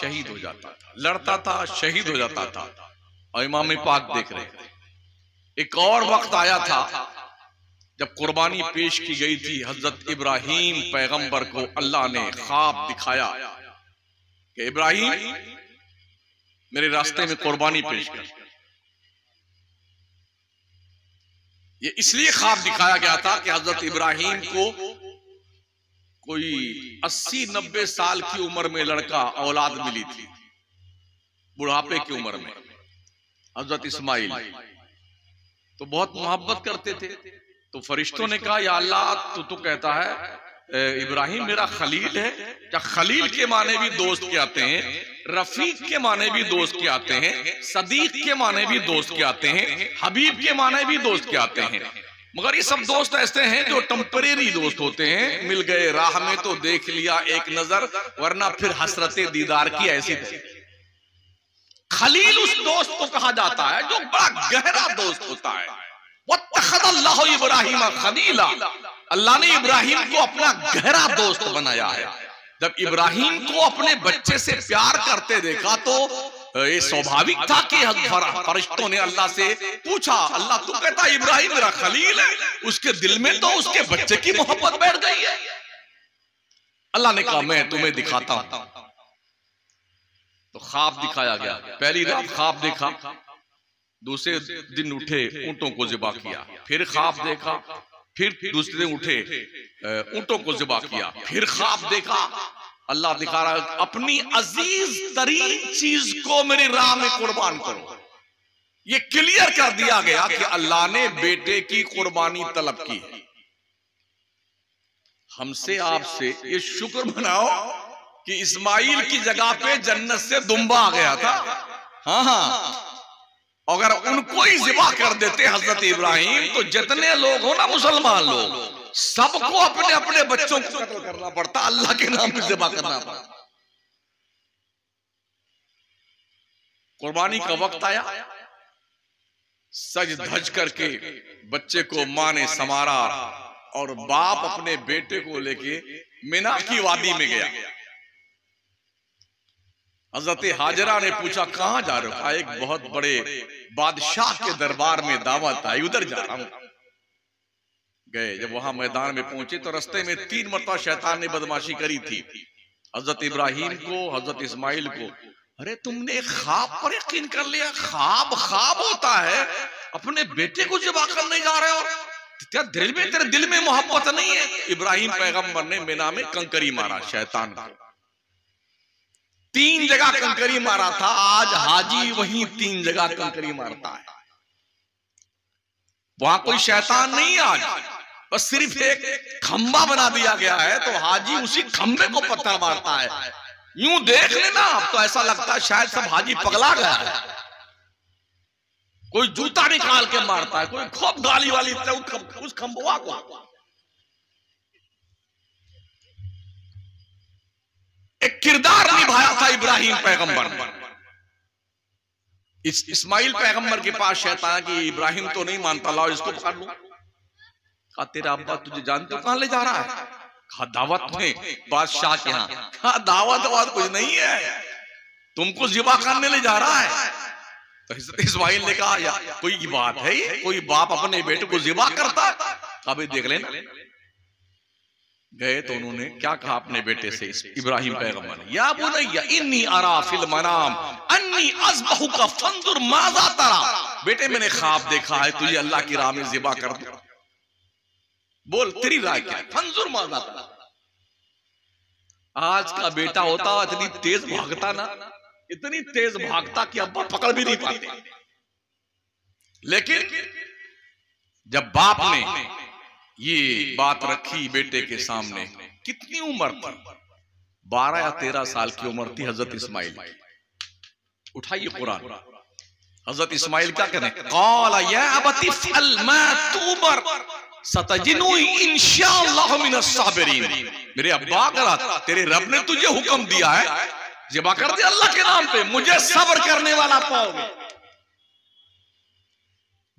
शहीद हो जाता था, लड़ता था, शहीद हो जाता था। और इमाम पाक देख रहे थे। एक और वक्त आया था जब कुर्बानी पेश की गई थी। हजरत इब्राहीम पैगंबर को अल्लाह ने ख्वाब दिखाया कि इब्राहीम मेरे रास्ते में कुर्बानी पेश कर। ये इसलिए ख्वाब दिखाया गया था कि हजरत इब्राहीम को कोई 80-90 साल की उम्र में लड़का औलाद मिली थी, बुढ़ापे की उम्र में। हजरत इस्माइल तो बहुत मोहब्बत करते थे। तो फरिश्तों ने कहा, या अल्लाह तू कहता है इब्राहीम मेरा खलील है। क्या खलील के माने भी दोस्त के आते हैं, रफीक के माने भी दोस्त के आते हैं, सदीक के माने भी दोस्त के आते हैं, हबीब के माने भी दोस्त के आते हैं। मगर ये सब दोस्त ऐसे हैं जो टेम्परेरी दोस्त होते हैं। मिल गए राह में तो देख लिया एक नजर, वरना फिर हसरते दीदार की ऐसी थी। खलील उस दोस्त को कहा जाता है जो बड़ा गहरा दोस्त होता है। वत्तखज़ल्लाहु इब्राहीम खलीला, अल्लाह ने इब्राहीम को अपना गहरा दोस्त बनाया है। जब इब्राहीम को अपने बच्चे से प्यार करते देखा तो ये स्वाभाविक था कि फरिश्तों ने अल्लाह से पूछा, अल्लाह तू कहता इब्राहीम मेरा खलील है, उसके दिल में तो उसके बच्चे की मोहब्बत बैठ गई है। अल्लाह ने कहा मैं तुम्हें दिखाता हूं। तो ख्वाब दिखाया गया। पहली रात ख्वाब देखा, दूसरे दिन उठे ऊंटों को ज़िबा किया, फिर ख्वाब देखा, फिर दूसरे दिन उठे ऊंटों को ज़िबा किया, फिर ख्वाब देखा। अल्लाह दिखा रहा अपनी अजीज तरीन चीज को मेरी राह में कुर्बान करो। ये क्लियर कर दिया गया कि अल्लाह ने बेटे की कुर्बानी तलब की है। हमसे आपसे ये शुक्र मनाओ कि इस्माइल की जगह पे जन्नत से दुम्बा आ गया था। हाँ, अगर उनको ही ज़िबा कर देते हजरत इब्राहीम तो जितने लोग हो ना मुसलमान लोग, सबको अपने अपने बच्चों को कत्ल करना पड़ता, अल्लाह के नाम पे ज़िबा करना पड़ता। कुर्बानी का वक्त आया, सज धज करके बच्चे को मां ने संवारा और बाप अपने बेटे को लेके मिना की वादी में गया। हजरत हाजरा ने पूछा कहां जा रहे हो? कहा एक बहुत बड़े बादशाह के दरबार में दावत आई, उधर जा रहा हूं। गए, जब वहां मैदान में पहुंचे तो रास्ते में 3 मरतबा शैतान ने बदमाशी करी थी हजरत इब्राहीम को, हजरत इस्माइल को। अरे तुमने ख्वाब पर यकीन कर लिया? ख्वाब होता है, अपने बेटे को ज़िबा करने जा रहे हो? क्या तेरे दिल में मोहब्बत नहीं है? इब्राहीम पैगंबर ने मिना में कंकरी मारा शैतान को। 3 जगह कंकरी मारा था। आज हाजी वहीं 3 जगह कंकरी मारता है। वहां कोई शैतान नहीं है आज, बस सिर्फ एक खंबा बना दिया गया है तो हाजी उसी खंबे को पत्थर मारता है। यूं देख लेना आप तो ऐसा लगता है शायद सब हाजी पगला गया है। कोई जूता निकाल के मारता है, कोई खूब गाली वाली उस खंबुआ को। एक किरदार निभाया था इब्राहीम पैगंबर ने। इस्माइल पैगंबर के पास शैतान की इब्राहीम तो नहीं मानता, लाओ इसको पकड़ लो। कहा तेरा अब्बा तुझे जानते हो कहां ले जा रहा है? कहा दावत में, बादशाह के यहाँ। कहा दावत कुछ नहीं है, तुमको ज़िबा करने ले जा रहा है। तो इस्माइल ने कहा या कोई बात है, कोई बाप अपने बेटे को ज़िबा करता? कहा भाई देख लेना। गए तो उन्होंने क्या कहा अपने बेटे से, इब्राहीम पैगंबर ने, या बुनैया इन्नी अरा फिल मनाम अन्नी अज़बहुका फंजुर माज़ा तरा। बेटे मैंने ख्वाब देखा है तुझे अल्लाह की राह में ज़िबा कर दूं, बोल तेरी राय क्या? फंजुर माज़ा तरा। आज का बेटा होता इतनी तेज भागता ना, इतनी तेज भागता कि अब्बा पकड़ भी नहीं पाते। लेकिन जब बाप ने ये बात रखी बेटे के सामने, कितनी उम्र थी? 12 या 13 साल की उम्र थी हजरत इस्माइल की। उठाइए कुरान, हजरत इस्माइल क्या कह रहे हैं? क़ाल या अबती फ़अल मा तुमर सतजिदुनी इंशाअल्लाह मिनस साबिरीन। मेरे अब्बा करा तेरे रब ने तुझे हुक्म दिया है ज़िबा कर दे अल्लाह के नाम पे, मुझे सब्र करने वाला पाओगे।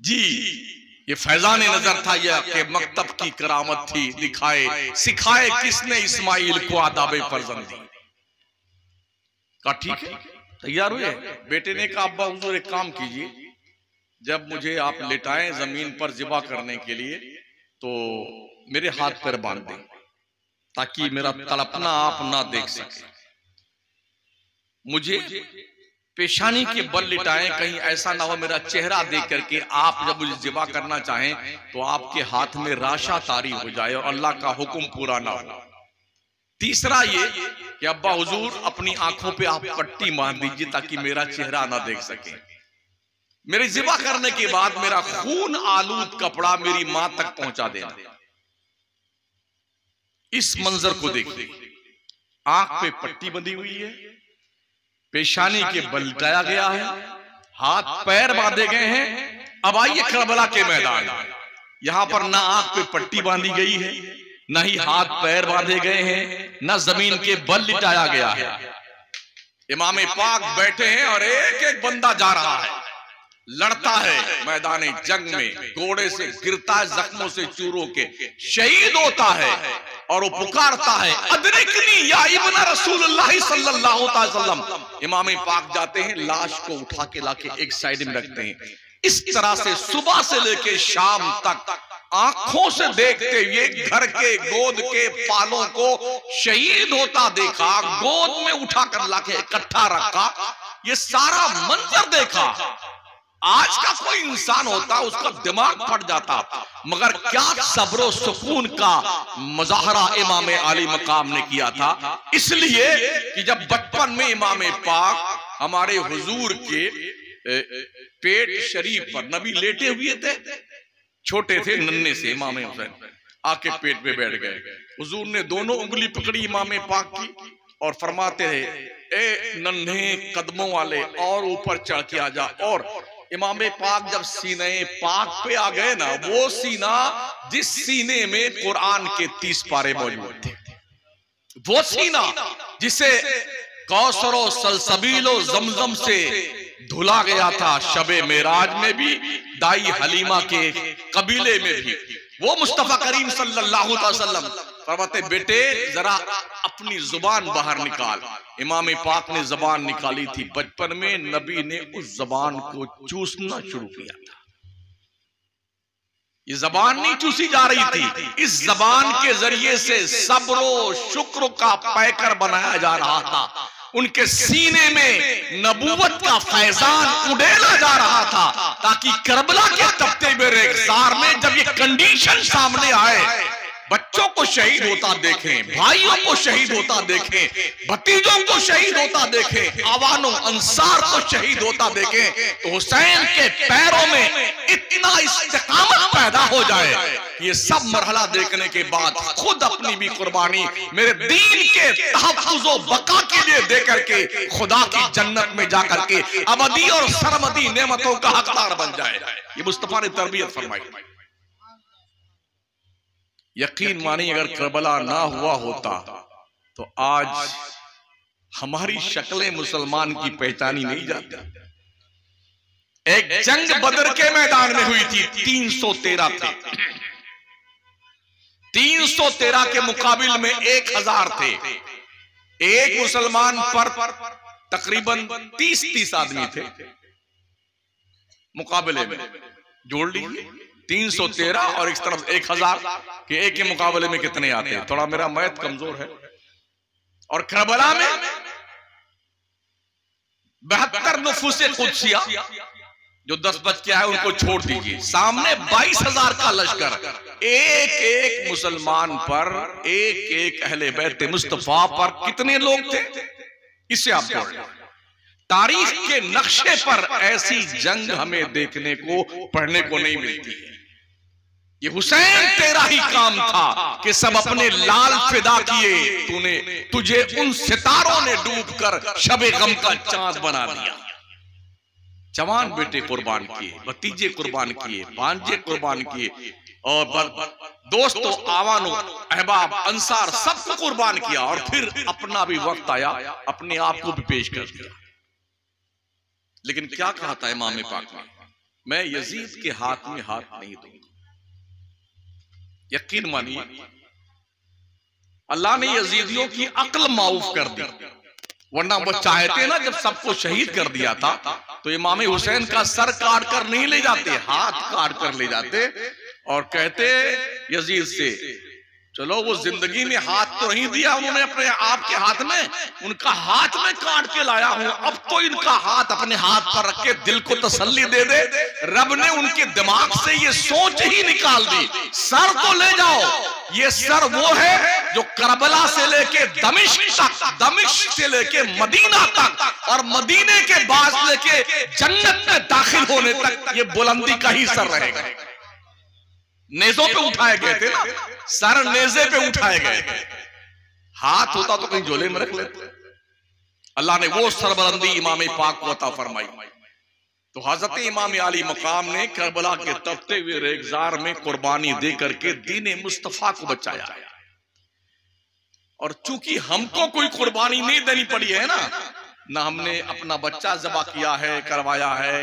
जी ये फैजान नजर था, यह कि मकतब की करामत थी। सिखाए किसने इस्माइल को आदाब फर्जंदी? कहा ठीक है, तैयार हुए। बेटे ने कहा अब्बा हुजूर एक काम कीजिए, जब मुझे आप लेटाएं जमीन पर ज़िबा करने के लिए तो मेरे हाथ पैर बांध दें ताकि मेरा तड़पना आप ना देख सके। मुझे पेशानी के बल लिटाएं, कहीं ऐसा ना हो मेरा चेहरा देख करके आप जब मुझे ज़िबा करना चाहें तो आपके हाथ में राशा तारी हो जाए और अल्लाह का हुक्म पूरा ना हो। तीसरा ये कि अब्बा हुजूर अपनी आंखों पे आप पट्टी बांध दीजिए ताकि मेरा चेहरा ना देख सके। मेरे ज़िबा करने के बाद मेरा खून आलूद कपड़ा मेरी मां तक पहुंचा देना। इस मंजर को देखिए, आंख पे पट्टी बंधी हुई है, पेशानी के बल लगाया गया है, हाथ पैर बांधे गए हैं। अब आइए करबला के मैदान में, यहां पर ना आंख पे पट्टी बांधी गई है, ना ही हाथ पैर बांधे गए हैं, ना जमीन के बल लिटाया गया है। इमाम पाक बैठे हैं और एक एक बंदा जा रहा है, लड़ता है मैदान जंग में, घोड़े से गिरता है, जख्मों से चूरों के शहीद होता है और वो पुकारता है अदरिकनी या इब्न रसूलुल्लाह सल्लल्लाहु अलैहि वसल्लम। इमाम पाक जाते हैं, लाश को उठा के लाके एक साइड में रखते हैं। इस तरह से सुबह से लेके शाम तक आंखों से देखते हुए घर के गोद के पालों को शहीद होता देखा, गोद में उठाकर लाके इकट्ठा रखा, ये सारा मंजर देखा। आज का कोई इंसान होता उसका दिमाग फट जाता, मगर क्या सब्र सुकून का मुजाहरा इमाम आली मकाम ने किया था। इसलिए कि जब बचपन में इमाम पाक हमारे हुजूर के पेट शरीफ पर नबी लेटे हुए थे, छोटे थे नन्हे से, इमाम हुसैन आके पेट पे बैठ गए। हुजूर ने दोनों उंगली पकड़ी इमाम पाक की और फरमाते रहे ए नन्हे कदमों वाले और ऊपर चढ़ के आ जा। और इमाम पाक जब सीने पाक पे आ गए ना, वो सीना जिस सीने में कुरान के 30 पारे मौजूद थे, वो सीना जिसे कौसर सलसबीलो जमजम से धुला गया था, शबे मेराज में भी, दाई हलीमा के कबीले में भी, वो मुस्तफा करीम सल्लल्लाहु अलैहि वसल्लम फरमाते बेटे जरा अपनी जुबान बाहर निकाल। इमाम पाक ने जबान निकाली थी, बचपन में नबी ने उस जबान को चूसना शुरू किया था। ये जबान नहीं चूसी जा रही थी, इस जबान के जरिए से सब्र शुक्र का पैकर बनाया जा रहा था। उनके सीने में नबूवत का फैजान उड़ेला जा रहा था ताकि करबला के तख्ते में रेगिस्तान में जब ये कंडीशन सामने आए, बच्चों को शहीद होता देखें, भाइयों को शहीद होता देखें, भतीजों को शहीद होता देखें, आवानों अंसार को शहीद होता देखें, तो हुसैन के पैरों में इतना इस्तिकामत पैदा हो जाए कि ये सब मरहला देखने के बाद खुद अपनी भी कुर्बानी मेरे दीन के तहफ्फुज़ व बका के लिए दे करके खुदा की जन्नत में जाकर के अबदी और सरमदी नेमतों का हकदार बन जाए। ये मुस्तफा ने तरबियत फरमाई। यकीन मानिए अगर करबला ना हुआ होता तो आज हमारी शक्लें मुसलमान की पहचानी नहीं जाती। एक जंग बदर के मैदान में हुई थी, 313 थे, 313 के मुकाबिल में 1000 थे। एक मुसलमान पर तकरीबन 30 आदमी थे मुकाबले में, जोड़ लीजिए 313 और एक तरफ 1000 के एक के मुकाबले में कितने आते हैं? थोड़ा मेरा मैथ कमजोर है। और करबला में 72 नुफूसे कुदसिया जो 10 बच के आए उनको छोड़ दीजिए, सामने 22,000 का लश्कर, एक एक मुसलमान पर, एक एक अहले बैत मुस्तफा पर कितने लोग थे, इससे आप जोड़ लें। तारीख के नक्शे पर ऐसी जंग हमें देखने को, पढ़ने को नहीं मिलती है। ये हुसैन तेरा ही काम था कि सब अपने लाल फिदा किए, तुझे उन सितारों ने डूबकर शबे गम का चांद बना दिया। जवान बेटे कुर्बान किए, भतीजे कुर्बान किए, भांजे कुर्बान किए, और दोस्तों आवानो अहबाब अंसार सबको कुर्बान किया। और फिर अपना भी वक्त आया, अपने आप को भी पेश कर दिया। लेकिन क्या कहा था इमाम पाक ने, मैं यजीद के हाथ में हाथ नहीं दूंगा। यकीन मानिए अल्लाह ने यजीदियों की अक्ल माऊफ कर दी। वरना वो चाहते ना, जब सबको शहीद कर दिया था तो इमाम हुसैन का सर काट कर नहीं ले जाते, हाथ काट कर ले जाते और कहते यजीद से, चलो वो जिंदगी में हाथ तो नहीं दिया उन्होंने अपने आपके हाथ में, उनका हाथ में काट के लाया हूं, अब तो इनका हाथ अपने हाथ पर रख के दिल को तसल्ली दे दे। रब ने उनके दिमाग से ये सोच ही निकाल दी, सर तो ले जाओ। ये सर वो है जो करबला से लेके दमिश्क तक, दमिश्क से लेके मदीना तक और मदीने के बाद लेके जन्नत में दाखिल होने तक ये बुलंदी का ही सर रहेगा। नेजों पे उठाए गए थे ना, सर नेजे पे उठाए गए थे, हाथ होता तो कहीं झोले में रख लेते। अल्लाह ने वो सरबलंदी इमाम पाक को अता फरमाई। तो हजरत इमाम अली मकाम ने करबला के तपते हुए रेगजार में कुर्बानी दे करके दीन मुस्तफा को बचाया। और चूंकि हमको कोई कुर्बानी नहीं देनी पड़ी है ना हमने अपना बच्चा ज़बा किया है, करवाया है,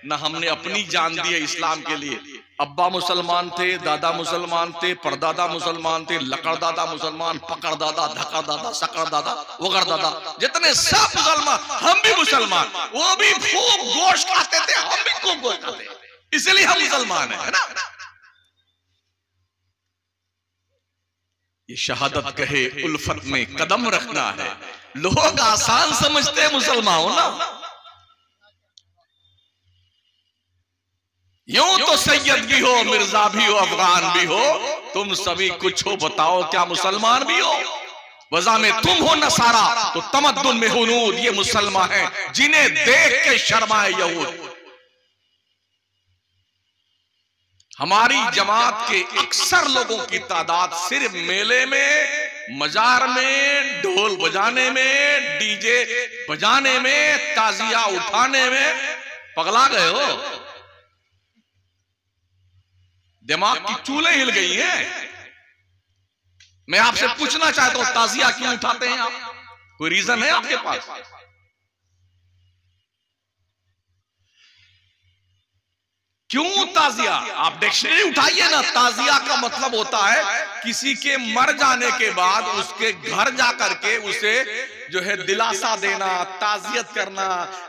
ना हमने अपनी जान दी है इस्लाम के लिए। अब्बा मुसलमान थे, दादा मुसलमान थे, परदादा मुसलमान थे, लकड़ दादा मुसलमान, पकड़ दादा, धक्का दादा, सकड़ दादा, वगड़ दादा, जितने सब मुसलमान, हम भी मुसलमान, वो भी खूब गोश्त खाते थे, हम भी खूब गोश्त खाते, इसलिए हम मुसलमान है ना। ये शहादत कहे उल्फत में कदम रखना है। लोग आसान समझते हैं मुसलमान हो ना, यूं तो सैयद भी हो, मिर्जा भी हो, अफगान भी हो, तुम सभी कुछ हो, बताओ क्या मुसलमान भी हो? वज़ा में तुम हो नसारा तो तमद्दुन में हुनूद, ये मुसलमान हैं जिन्हें देख के शर्माए यहूद। हमारी जमात के अक्सर लोगों की तादाद सिर्फ मेले में, मजार में, ढोल बजाने में, डीजे बजाने में, ताजिया उठाने में पगला गए हो। दिमाग की चूलें हिल गई हैं। मैं आपसे पूछना चाहता हूं, ताजिया क्यों उठाते हैं आप? कोई रीजन है आपके पास? क्यों ताजिया? आप डिक्शनरी उठाइए ना, ताजिया का मतलब होता है किसी के मर जाने के बाद उसके घर जाकर के उसे जो है दिलासा देना, ताजियत करना,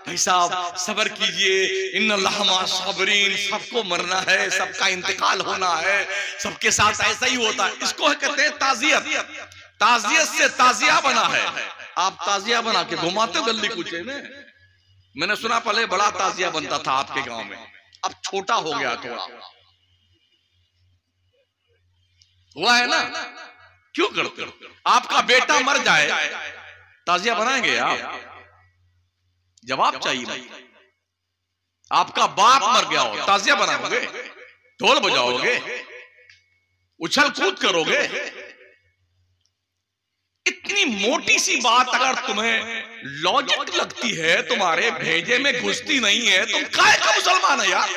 भाई साहब सब्र कीजिए, इन्नल्लाह मा साबिरीन, सबको मरना है, सबका इंतकाल होना है, सबके साथ ऐसा ही होता है, इसको कहते हैं ताजियत। ताजियत से ताजिया बना है। आप ताजिया बना के घुमाते हो गली कूचे में। मैंने सुना पहले बड़ा ताजिया बनता था आपके गांव में, अब छोटा हो गया थोड़ा, हुआ है ना? क्यों करते हो? आपका बेटा मर जाए, ताजिया बनाएंगे आप? जवाब चाहिए नहीं। आपका बाप मर गया हो, ताजिया बनाओगे? ढोल बजाओगे? उछल कूद करोगे? इतनी मोटी सी बात अगर तुम्हें लॉजिक लगती है, तुम्हारे भेजे में घुसती नहीं है, तुम काहे का मुसलमान है यार?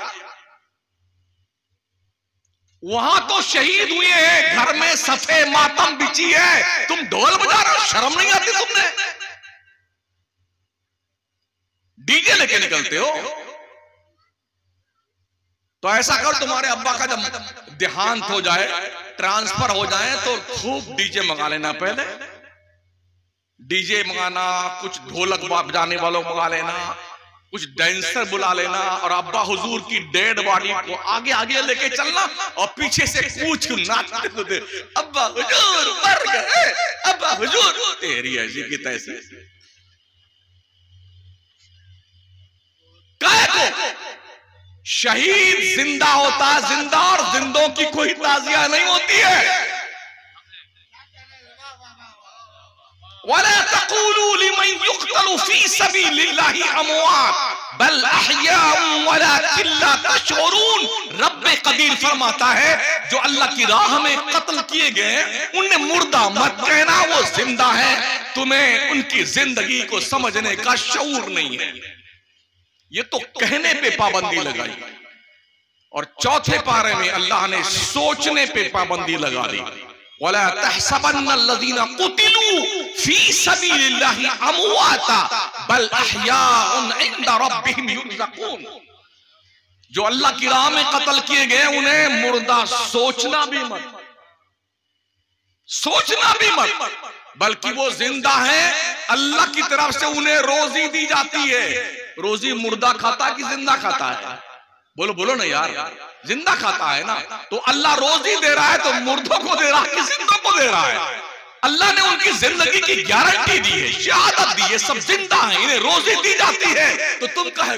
वहां तो शहीद हुए हैं, घर में सफे मातम बिछी है, तुम ढोल बजा रहे हो, शर्म नहीं आती तुमने? डीजे लेके निकलते हो। तो ऐसा करो, तुम्हारे अब्बा का जब देहांत हो जाए, ट्रांसफर हो जाए, तो खूब डीजे मंगा लेना। पहले डीजे मंगाना, कुछ ढोलक बजाने वालों मंगा लेना, कुछ डांसर बुला लेना, और अब्बा हुजूर की डेड बॉडी को आगे आगे लेके चलना और पीछे से कुछ नाचते कूदते, अब्बा हुजूर मर गए, अब्बा हुजूर, तेरी ऐसी की तैसी। काहे को? शहीद जिंदा होता, जिंदा, और जिंदों की कोई ताजिया नहीं होती है। वला तक़ूलू लिमन युक़तलु फ़ी सबीलिल्लाहि अमवात बल अहयाउन वलाकिन ला तशऊरून। रब कदीर फरमाता है, जो अल्लाह की राह में कत्ल किए गए उन्हें मुर्दा मत कहना, वो जिंदा है। तुम्हें उनकी जिंदगी को समझने का शऊर नहीं है। ये तो कहने पे पाबंदी लगाई, और चौथे पारे में अल्लाह ने सोचने पे पाबंदी लगा दी। वला तहसबन्नल्लज़ीना कुतिलू फी सबीलिल्लाहि अमवाता बल अहयाउन इंदा रब्बिहिम युरज़क़ून। जो अल्लाह की राह में कत्ल किए गए उन्हें मुर्दा सोचना भी मत। सोचना भी मत, बल्कि वो जिंदा है, अल्लाह की तरफ से उन्हें रोजी दी जाती है। रोजी मुर्दा खाता कि जिंदा खाता है? बोलो बोलो ना यार, जिंदा खाता है ना। तो अल्लाह रोजी दे रहा है तो मुर्दों को दे रहा है कि जिंदों को दे रहा है? अल्लाह ने उनकी जिंदगी की गारंटी दी है, शहादत दी है, सब जिंदा है, इन्हें रोजी दी जाती है। तो तुम कहे